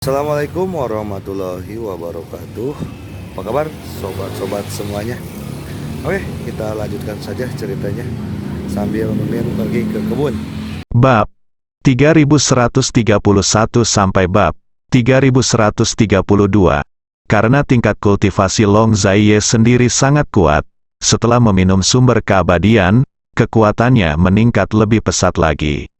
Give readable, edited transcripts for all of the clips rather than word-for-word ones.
Assalamualaikum warahmatullahi wabarakatuh. Apa kabar sobat-sobat semuanya? Oke, kita lanjutkan saja ceritanya sambil Mimin pergi ke kebun. Bab 3131 sampai bab 3132. Karena tingkat kultivasi Long Zaiye sendiri sangat kuat, setelah meminum sumber keabadian, kekuatannya meningkat lebih pesat lagi.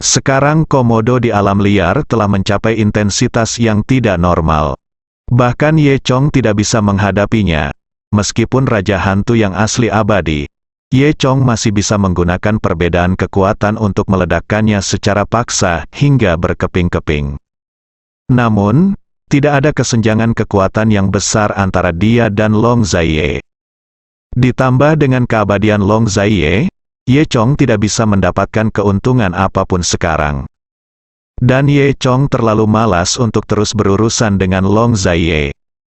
Sekarang komodo di alam liar telah mencapai intensitas yang tidak normal. Bahkan Ye Chong tidak bisa menghadapinya. Meskipun Raja Hantu yang asli abadi, Ye Chong masih bisa menggunakan perbedaan kekuatan untuk meledakkannya secara paksa hingga berkeping-keping. Namun, tidak ada kesenjangan kekuatan yang besar antara dia dan Long Zaiye. Ditambah dengan keabadian Long Zaiye, Ye Chong tidak bisa mendapatkan keuntungan apapun sekarang. Dan Ye Chong terlalu malas untuk terus berurusan dengan Long Zaiye.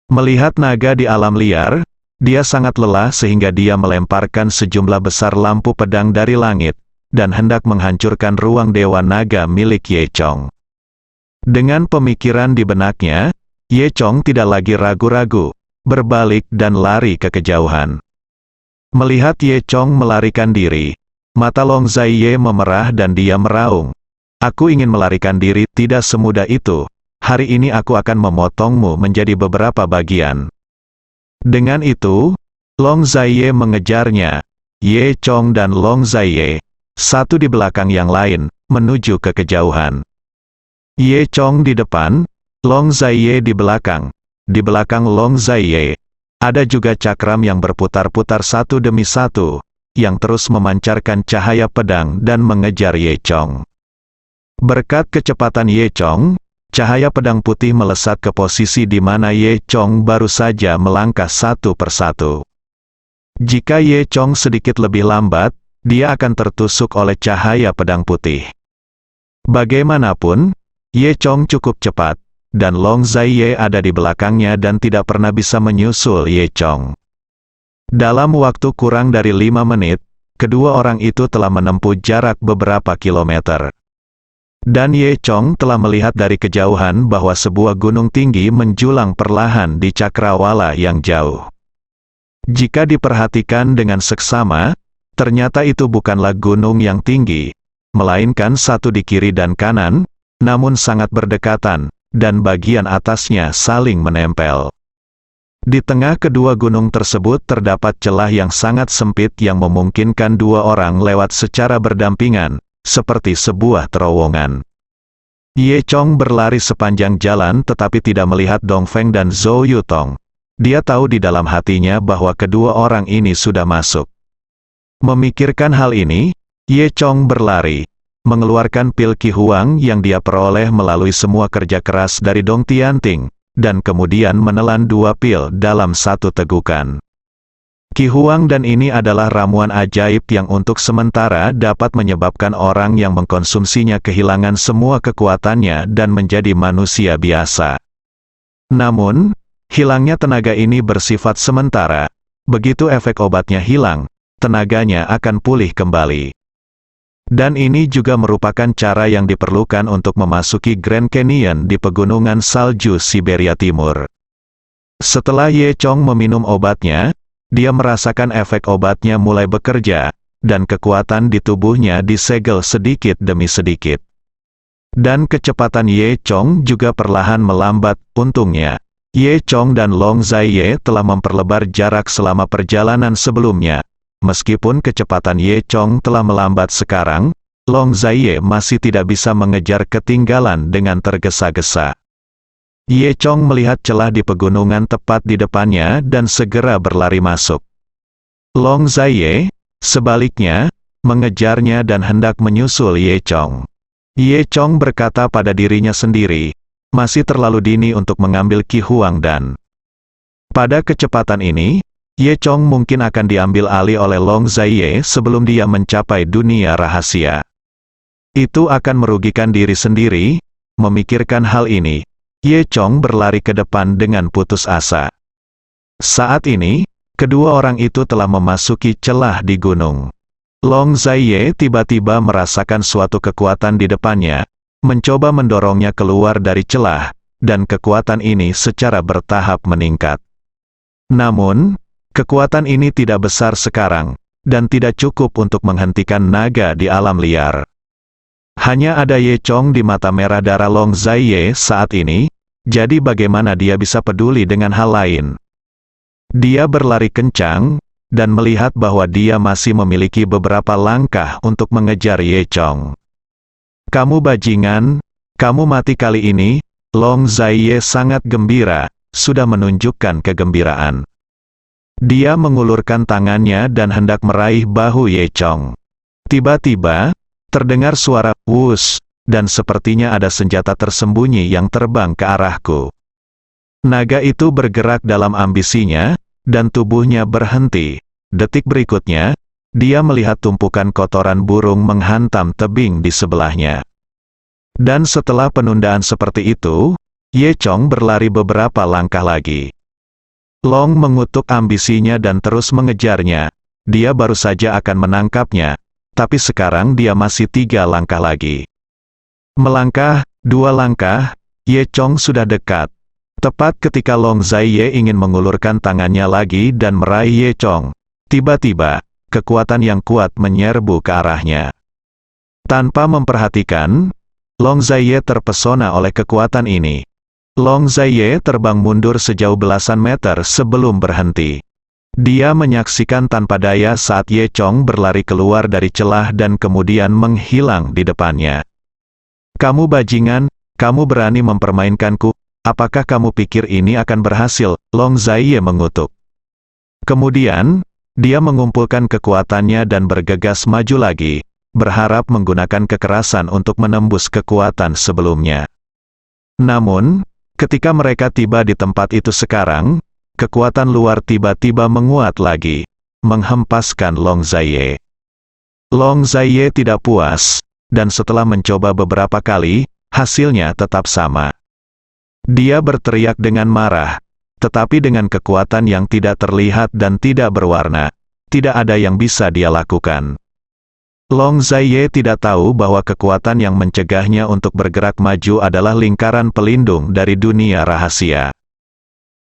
Melihat naga di alam liar, dia sangat lelah sehingga dia melemparkan sejumlah besar lampu pedang dari langit, dan hendak menghancurkan ruang Dewa Naga milik Ye Chong. Dengan pemikiran di benaknya, Ye Chong tidak lagi ragu-ragu, berbalik dan lari ke kejauhan. Melihat Ye Chong melarikan diri, mata Long Zaiye memerah dan dia meraung. Aku ingin melarikan diri, tidak semudah itu. Hari ini aku akan memotongmu menjadi beberapa bagian. Dengan itu, Long Zaiye mengejarnya. Ye Chong dan Long Zaiye, satu di belakang yang lain, menuju ke kejauhan. Ye Chong di depan, Long Zaiye di belakang. Di belakang Long Zaiye, ada juga cakram yang berputar-putar satu demi satu, yang terus memancarkan cahaya pedang dan mengejar Ye Chong. Berkat kecepatan Ye Chong, cahaya pedang putih melesat ke posisi di mana Ye Chong baru saja melangkah satu persatu. Jika Ye Chong sedikit lebih lambat, dia akan tertusuk oleh cahaya pedang putih. Bagaimanapun, Ye Chong cukup cepat, dan Long Zaiye ada di belakangnya dan tidak pernah bisa menyusul Ye Chong. Dalam waktu kurang dari 5 menit, kedua orang itu telah menempuh jarak beberapa kilometer. Dan Ye Chong telah melihat dari kejauhan bahwa sebuah gunung tinggi menjulang perlahan di cakrawala yang jauh. Jika diperhatikan dengan seksama, ternyata itu bukanlah gunung yang tinggi, melainkan satu di kiri dan kanan, namun sangat berdekatan, dan bagian atasnya saling menempel. Di tengah kedua gunung tersebut terdapat celah yang sangat sempit yang memungkinkan dua orang lewat secara berdampingan, seperti sebuah terowongan. Ye Chong berlari sepanjang jalan tetapi tidak melihat Dong Feng dan Zhou Yutong. Dia tahu di dalam hatinya bahwa kedua orang ini sudah masuk. Memikirkan hal ini, Ye Chong berlari, mengeluarkan pil Qi Huang yang dia peroleh melalui semua kerja keras dari Dong Tianting, dan kemudian menelan 2 pil dalam satu tegukan. Qi Huang dan ini adalah ramuan ajaib yang untuk sementara dapat menyebabkan orang yang mengkonsumsinya kehilangan semua kekuatannya dan menjadi manusia biasa. Namun, hilangnya tenaga ini bersifat sementara. Begitu efek obatnya hilang, tenaganya akan pulih kembali. Dan ini juga merupakan cara yang diperlukan untuk memasuki Grand Canyon di pegunungan salju Siberia Timur. Setelah Ye Chong meminum obatnya, dia merasakan efek obatnya mulai bekerja, dan kekuatan di tubuhnya disegel sedikit demi sedikit. Dan kecepatan Ye Chong juga perlahan melambat. Untungnya, Ye Chong dan Long Zaiye telah memperlebar jarak selama perjalanan sebelumnya. Meskipun kecepatan Ye Chong telah melambat sekarang, Long Zaiye masih tidak bisa mengejar ketinggalan dengan tergesa-gesa. Ye Chong melihat celah di pegunungan tepat di depannya dan segera berlari masuk. Long Zaiye, sebaliknya, mengejarnya dan hendak menyusul Ye Chong. Ye Chong berkata pada dirinya sendiri, masih terlalu dini untuk mengambil Qi Huang dan pada kecepatan ini, Ye Chong mungkin akan diambil alih oleh Long Zaiye sebelum dia mencapai dunia rahasia. Itu akan merugikan diri sendiri. Memikirkan hal ini, Ye Chong berlari ke depan dengan putus asa. Saat ini, kedua orang itu telah memasuki celah di gunung. Long Zaiye tiba-tiba merasakan suatu kekuatan di depannya, mencoba mendorongnya keluar dari celah, dan kekuatan ini secara bertahap meningkat. Namun, kekuatan ini tidak besar sekarang, dan tidak cukup untuk menghentikan naga di alam liar. Hanya ada Ye Chong di mata merah darah Long Zaiye saat ini, jadi bagaimana dia bisa peduli dengan hal lain? Dia berlari kencang, dan melihat bahwa dia masih memiliki beberapa langkah untuk mengejar Ye Chong. Kamu bajingan, kamu mati kali ini. Long Zaiye sangat gembira, sudah menunjukkan kegembiraan. Dia mengulurkan tangannya dan hendak meraih bahu Ye Chong. Tiba-tiba, terdengar suara "wush", dan sepertinya ada senjata tersembunyi yang terbang ke arahku. Naga itu bergerak dalam ambisinya, dan tubuhnya berhenti. Detik berikutnya, dia melihat tumpukan kotoran burung menghantam tebing di sebelahnya. Dan setelah penundaan seperti itu, Ye Chong berlari beberapa langkah lagi. Long mengutuk ambisinya dan terus mengejarnya. Dia baru saja akan menangkapnya, tapi sekarang dia masih 3 langkah lagi. Melangkah, 2 langkah, Ye Chong sudah dekat. Tepat ketika Long Zaiye ingin mengulurkan tangannya lagi dan meraih Ye Chong, tiba-tiba, kekuatan yang kuat menyerbu ke arahnya. Tanpa memperhatikan, Long Zaiye terpesona oleh kekuatan ini. Long Zaiye terbang mundur sejauh belasan meter sebelum berhenti. Dia menyaksikan tanpa daya saat Ye Chong berlari keluar dari celah dan kemudian menghilang di depannya. Kamu bajingan, kamu berani mempermainkanku, apakah kamu pikir ini akan berhasil? Long Zaiye mengutuk. Kemudian, dia mengumpulkan kekuatannya dan bergegas maju lagi, berharap menggunakan kekerasan untuk menembus kekuatan sebelumnya. Namun, ketika mereka tiba di tempat itu sekarang, kekuatan luar tiba-tiba menguat lagi, menghempaskan Long Zaiye. Long Zaiye tidak puas, dan setelah mencoba beberapa kali, hasilnya tetap sama. Dia berteriak dengan marah, tetapi dengan kekuatan yang tidak terlihat dan tidak berwarna, tidak ada yang bisa dia lakukan. Long Zaiye tidak tahu bahwa kekuatan yang mencegahnya untuk bergerak maju adalah lingkaran pelindung dari dunia rahasia.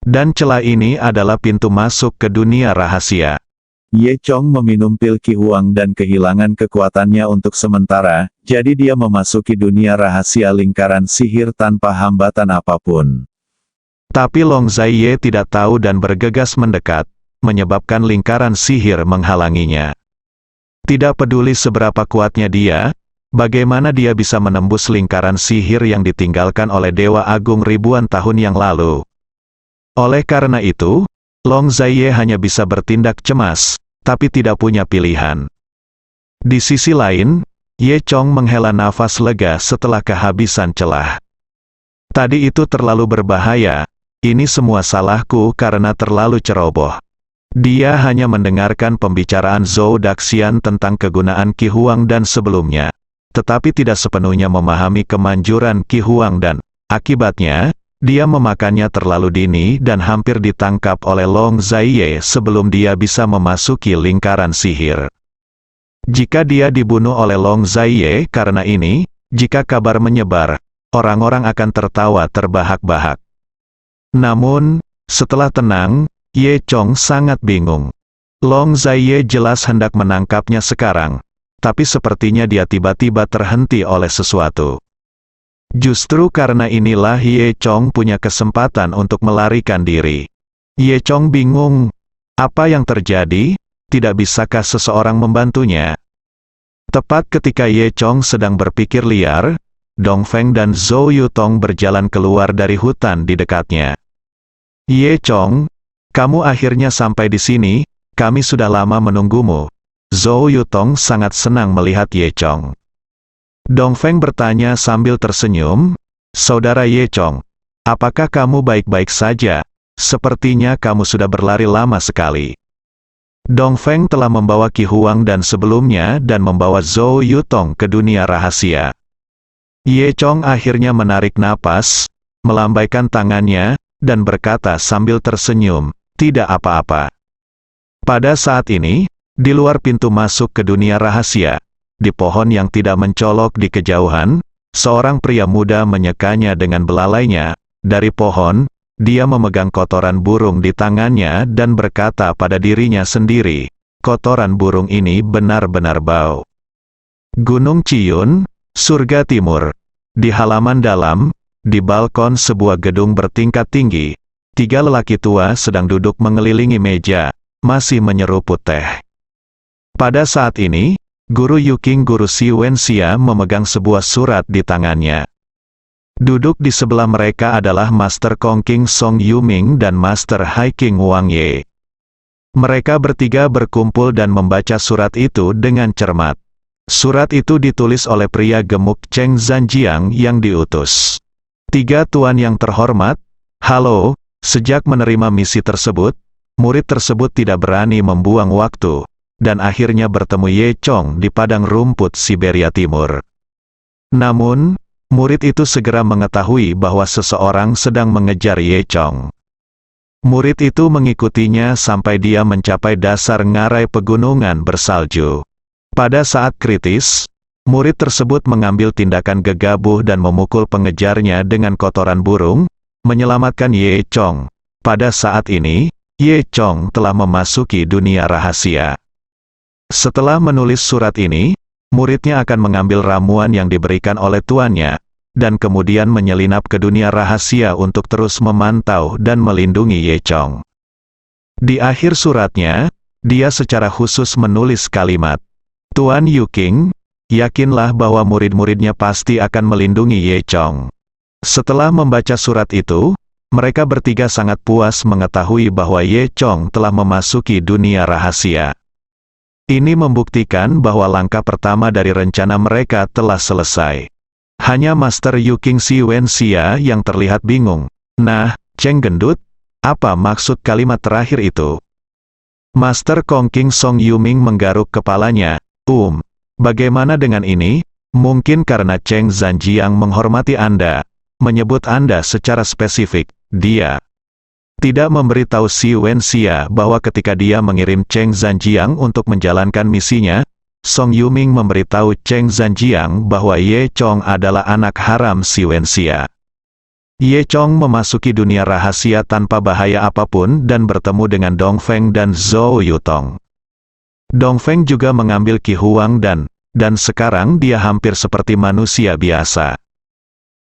Dan celah ini adalah pintu masuk ke dunia rahasia. Ye Chong meminum pil Qi Huang dan kehilangan kekuatannya untuk sementara, jadi dia memasuki dunia rahasia lingkaran sihir tanpa hambatan apapun. Tapi Long Zaiye tidak tahu dan bergegas mendekat, menyebabkan lingkaran sihir menghalanginya. Tidak peduli seberapa kuatnya dia, bagaimana dia bisa menembus lingkaran sihir yang ditinggalkan oleh Dewa Agung ribuan tahun yang lalu. Oleh karena itu, Long Zaiye hanya bisa bertindak cemas, tapi tidak punya pilihan. Di sisi lain, Ye Chong menghela nafas lega setelah kehabisan celah. Tadi itu terlalu berbahaya, ini semua salahku karena terlalu ceroboh. Dia hanya mendengarkan pembicaraan Zhou Daxian tentang kegunaan Qi Huang dan sebelumnya, tetapi tidak sepenuhnya memahami kemanjuran Qi Huang dan, akibatnya, dia memakannya terlalu dini dan hampir ditangkap oleh Long Zaiye sebelum dia bisa memasuki lingkaran sihir. Jika dia dibunuh oleh Long Zaiye karena ini, jika kabar menyebar, orang-orang akan tertawa terbahak-bahak. Namun, setelah tenang, Ye Chong sangat bingung. Long Zaiye jelas hendak menangkapnya sekarang, tapi sepertinya dia tiba-tiba terhenti oleh sesuatu. Justru karena inilah Ye Chong punya kesempatan untuk melarikan diri. Ye Chong bingung. Apa yang terjadi? Tidak bisakah seseorang membantunya? Tepat ketika Ye Chong sedang berpikir liar, Dongfeng dan Zhou Yutong berjalan keluar dari hutan di dekatnya. Ye Chong, kamu akhirnya sampai di sini, kami sudah lama menunggumu. Zhou Yutong sangat senang melihat Ye Chong. Dongfeng bertanya sambil tersenyum, Saudara Ye Chong, apakah kamu baik-baik saja? Sepertinya kamu sudah berlari lama sekali. Dongfeng telah membawa Qi Huang dan sebelumnya dan membawa Zhou Yutong ke dunia rahasia. Ye Chong akhirnya menarik napas, melambaikan tangannya, dan berkata sambil tersenyum, tidak apa-apa. Pada saat ini, di luar pintu masuk ke dunia rahasia, di pohon yang tidak mencolok di kejauhan, seorang pria muda menyekanya dengan belalainya. Dari pohon, dia memegang kotoran burung di tangannya dan berkata pada dirinya sendiri, kotoran burung ini benar-benar bau. Gunung Ciyun, surga timur. Di halaman dalam, di balkon sebuah gedung bertingkat tinggi, 3 lelaki tua sedang duduk mengelilingi meja, masih menyeruput teh. Pada saat ini, Guru Yuking Guru Si Wenxia memegang sebuah surat di tangannya. Duduk di sebelah mereka adalah Master Kong King Song Yuming dan Master Hai King Wang Ye. Mereka bertiga berkumpul dan membaca surat itu dengan cermat. Surat itu ditulis oleh pria gemuk Cheng Zanjiang yang diutus. 3 tuan yang terhormat, halo, sejak menerima misi tersebut, murid tersebut tidak berani membuang waktu, dan akhirnya bertemu Ye Chong di padang rumput Siberia Timur. Namun, murid itu segera mengetahui bahwa seseorang sedang mengejar Ye Chong. Murid itu mengikutinya sampai dia mencapai dasar ngarai pegunungan bersalju. Pada saat kritis, murid tersebut mengambil tindakan gegabah dan memukul pengejarnya dengan kotoran burung, menyelamatkan Ye Chong. Pada saat ini, Ye Chong telah memasuki dunia rahasia. Setelah menulis surat ini, muridnya akan mengambil ramuan yang diberikan oleh tuannya, dan kemudian menyelinap ke dunia rahasia untuk terus memantau dan melindungi Ye Chong. Di akhir suratnya, dia secara khusus menulis kalimat, Tuan Yuking, yakinlah bahwa murid-muridnya pasti akan melindungi Ye Chong. Setelah membaca surat itu, mereka bertiga sangat puas mengetahui bahwa Ye Chong telah memasuki dunia rahasia. Ini membuktikan bahwa langkah pertama dari rencana mereka telah selesai. Hanya Master Yuking Si Wenxia yang terlihat bingung. Nah, Cheng Gendut, apa maksud kalimat terakhir itu? Master Kong King Song Yuming menggaruk kepalanya. Bagaimana dengan ini? Mungkin karena Cheng Zanjiang menghormati Anda, menyebut Anda secara spesifik, dia tidak memberitahu Si Wenxia bahwa ketika dia mengirim Cheng Zanjiang untuk menjalankan misinya, Song Yuming memberitahu Cheng Zanjiang bahwa Ye Chong adalah anak haram Si Wenxia. Ye Chong memasuki dunia rahasia tanpa bahaya apapun dan bertemu dengan Dong Feng dan Zhou Yutong. Dong Feng juga mengambil Qi Huang dan sekarang dia hampir seperti manusia biasa.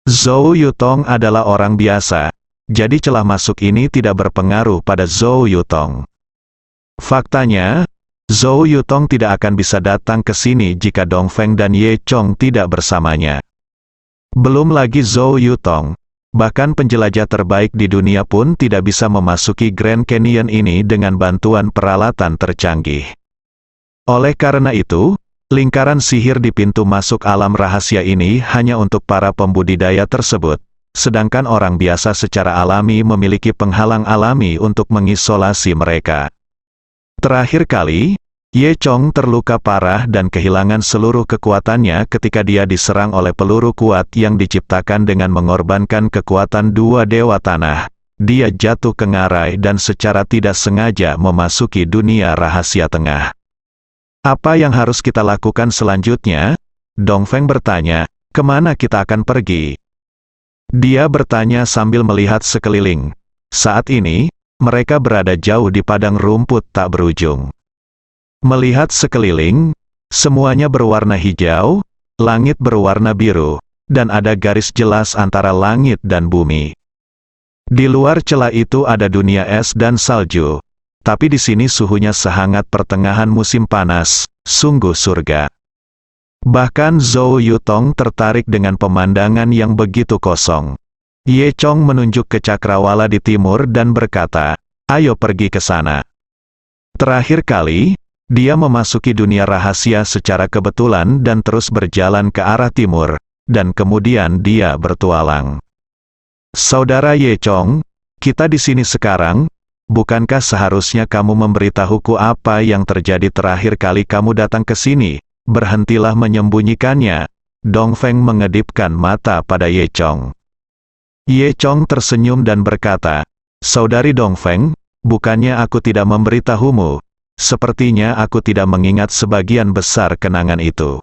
Zhou Yutong adalah orang biasa. Jadi celah masuk ini tidak berpengaruh pada Zhou Yutong. Faktanya, Zhou Yutong tidak akan bisa datang ke sini jika Dong Feng dan Ye Chong tidak bersamanya. Belum lagi Zhou Yutong, bahkan penjelajah terbaik di dunia pun tidak bisa memasuki Grand Canyon ini dengan bantuan peralatan tercanggih. Oleh karena itu, lingkaran sihir di pintu masuk alam rahasia ini hanya untuk para pembudidaya tersebut. Sedangkan orang biasa secara alami memiliki penghalang alami untuk mengisolasi mereka. Terakhir kali, Ye Chong terluka parah dan kehilangan seluruh kekuatannya ketika dia diserang oleh peluru kuat yang diciptakan dengan mengorbankan kekuatan 2 dewa tanah. Dia jatuh ke ngarai dan secara tidak sengaja memasuki dunia rahasia tengah. Apa yang harus kita lakukan selanjutnya? Dong Feng bertanya, kemana kita akan pergi? Dia bertanya sambil melihat sekeliling. Saat ini, mereka berada jauh di padang rumput tak berujung. Melihat sekeliling, semuanya berwarna hijau, langit berwarna biru, dan ada garis jelas antara langit dan bumi. Di luar celah itu ada dunia es dan salju, tapi di sini suhunya sehangat pertengahan musim panas, sungguh surga. Bahkan Zhou Yutong tertarik dengan pemandangan yang begitu kosong. Ye Chong menunjuk ke cakrawala di timur dan berkata, ayo pergi ke sana. Terakhir kali, dia memasuki dunia rahasia secara kebetulan dan terus berjalan ke arah timur, dan kemudian dia bertualang. Saudara Ye Chong, kita di sini sekarang, bukankah seharusnya kamu memberitahuku apa yang terjadi terakhir kali kamu datang ke sini? Berhentilah menyembunyikannya. Dong Feng mengedipkan mata pada Ye Chong. Ye Chong tersenyum dan berkata, Saudari Dong Feng, bukannya aku tidak memberitahumu. Sepertinya aku tidak mengingat sebagian besar kenangan itu.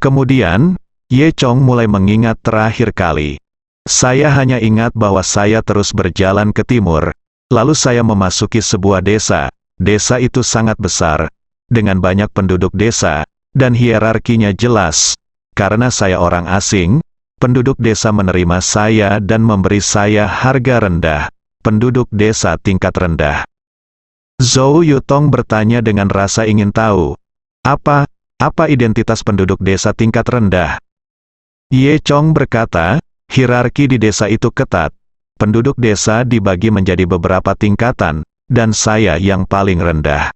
Kemudian, Ye Chong mulai mengingat terakhir kali. Saya hanya ingat bahwa saya terus berjalan ke timur, lalu saya memasuki sebuah desa. Desa itu sangat besar, dengan banyak penduduk desa, dan hierarkinya jelas. Karena saya orang asing, penduduk desa menerima saya dan memberi saya harga rendah. Penduduk desa tingkat rendah. Zhou Yutong bertanya dengan rasa ingin tahu. Apa identitas penduduk desa tingkat rendah? Ye Chong berkata, hierarki di desa itu ketat. Penduduk desa dibagi menjadi beberapa tingkatan, dan saya yang paling rendah.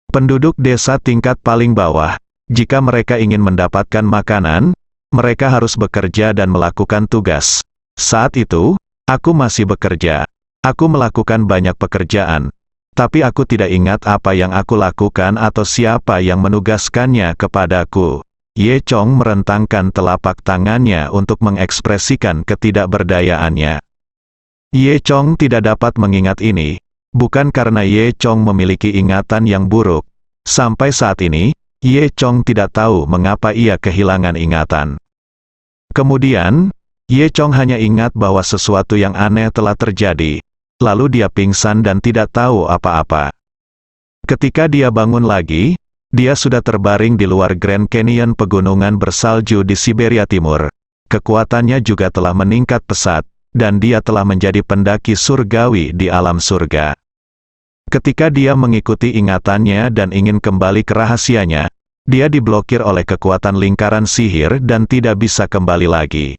Penduduk desa tingkat paling bawah, jika mereka ingin mendapatkan makanan, mereka harus bekerja dan melakukan tugas. Saat itu, aku masih bekerja. Aku melakukan banyak pekerjaan. Tapi aku tidak ingat apa yang aku lakukan atau siapa yang menugaskannya kepadaku. Ye Chong merentangkan telapak tangannya untuk mengekspresikan ketidakberdayaannya. Ye Chong tidak dapat mengingat ini, bukan karena Ye Chong memiliki ingatan yang buruk. Sampai saat ini, Ye Chong tidak tahu mengapa ia kehilangan ingatan. Kemudian, Ye Chong hanya ingat bahwa sesuatu yang aneh telah terjadi. Lalu dia pingsan dan tidak tahu apa-apa. Ketika dia bangun lagi, dia sudah terbaring di luar Grand Canyon pegunungan bersalju di Siberia Timur. Kekuatannya juga telah meningkat pesat, dan dia telah menjadi pendaki surgawi di alam surga. Ketika dia mengikuti ingatannya dan ingin kembali ke rahasianya, dia diblokir oleh kekuatan lingkaran sihir dan tidak bisa kembali lagi.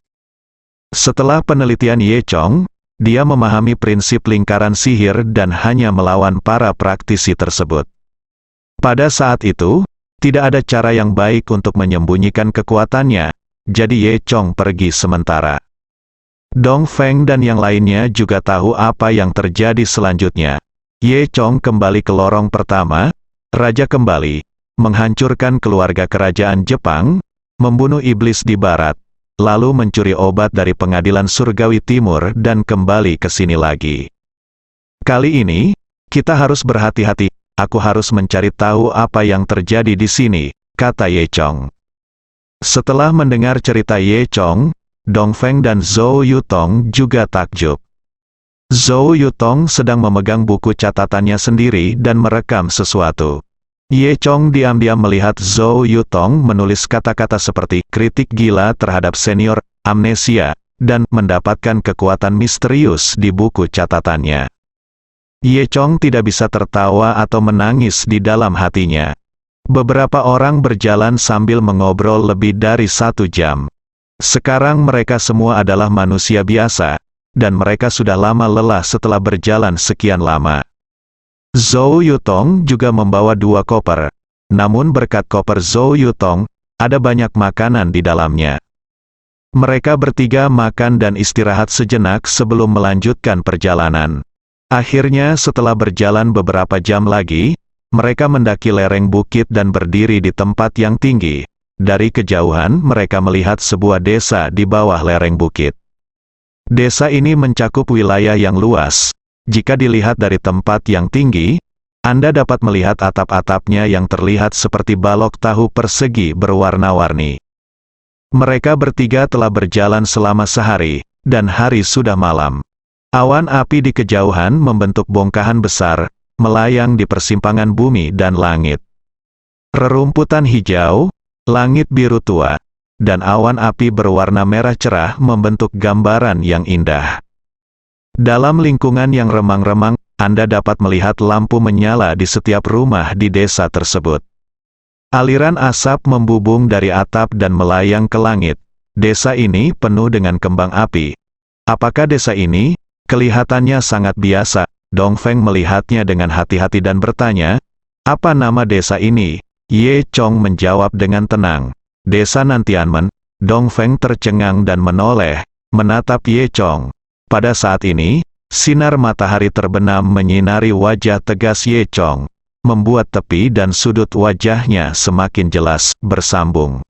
Setelah penelitian Ye Chong, dia memahami prinsip lingkaran sihir dan hanya melawan para praktisi tersebut. Pada saat itu, tidak ada cara yang baik untuk menyembunyikan kekuatannya, jadi Ye Chong pergi sementara. Dong Feng dan yang lainnya juga tahu apa yang terjadi selanjutnya. Ye Chong kembali ke lorong pertama, Raja kembali, menghancurkan keluarga kerajaan Jepang, membunuh iblis di barat, lalu mencuri obat dari pengadilan surgawi timur dan kembali ke sini lagi. Kali ini, kita harus berhati-hati, aku harus mencari tahu apa yang terjadi di sini, kata Ye Chong. Setelah mendengar cerita Ye Chong, Dong Feng dan Zhou Yutong juga takjub. Zhou Yutong sedang memegang buku catatannya sendiri dan merekam sesuatu. Ye Chong diam-diam melihat Zhou Yutong menulis kata-kata seperti kritik gila terhadap senior, amnesia, dan mendapatkan kekuatan misterius di buku catatannya. Ye Chong tidak bisa tertawa atau menangis di dalam hatinya. Beberapa orang berjalan sambil mengobrol lebih dari 1 jam. Sekarang mereka semua adalah manusia biasa, dan mereka sudah lama lelah setelah berjalan sekian lama. Zhou Yutong juga membawa 2 koper. Namun berkat koper Zhou Yutong, ada banyak makanan di dalamnya. Mereka bertiga makan dan istirahat sejenak sebelum melanjutkan perjalanan. Akhirnya setelah berjalan beberapa jam lagi, mereka mendaki lereng bukit dan berdiri di tempat yang tinggi. Dari kejauhan mereka melihat sebuah desa di bawah lereng bukit. Desa ini mencakup wilayah yang luas. Jika dilihat dari tempat yang tinggi, Anda dapat melihat atap-atapnya yang terlihat seperti balok tahu persegi berwarna-warni. Mereka bertiga telah berjalan selama sehari, dan hari sudah malam. Awan api di kejauhan membentuk bongkahan besar, melayang di persimpangan bumi dan langit. Rerumputan hijau, langit biru tua, dan awan api berwarna merah cerah membentuk gambaran yang indah. Dalam lingkungan yang remang-remang, Anda dapat melihat lampu menyala di setiap rumah di desa tersebut. Aliran asap membubung dari atap dan melayang ke langit. Desa ini penuh dengan kembang api. Apakah desa ini? Kelihatannya sangat biasa. Dong Feng melihatnya dengan hati-hati dan bertanya, "Apa nama desa ini?" Ye Chong menjawab dengan tenang, "Desa Nantianmen." Dong Feng tercengang dan menoleh, menatap Ye Chong. Pada saat ini, sinar matahari terbenam menyinari wajah tegas Ye Chong, membuat tepi dan sudut wajahnya semakin jelas, bersambung.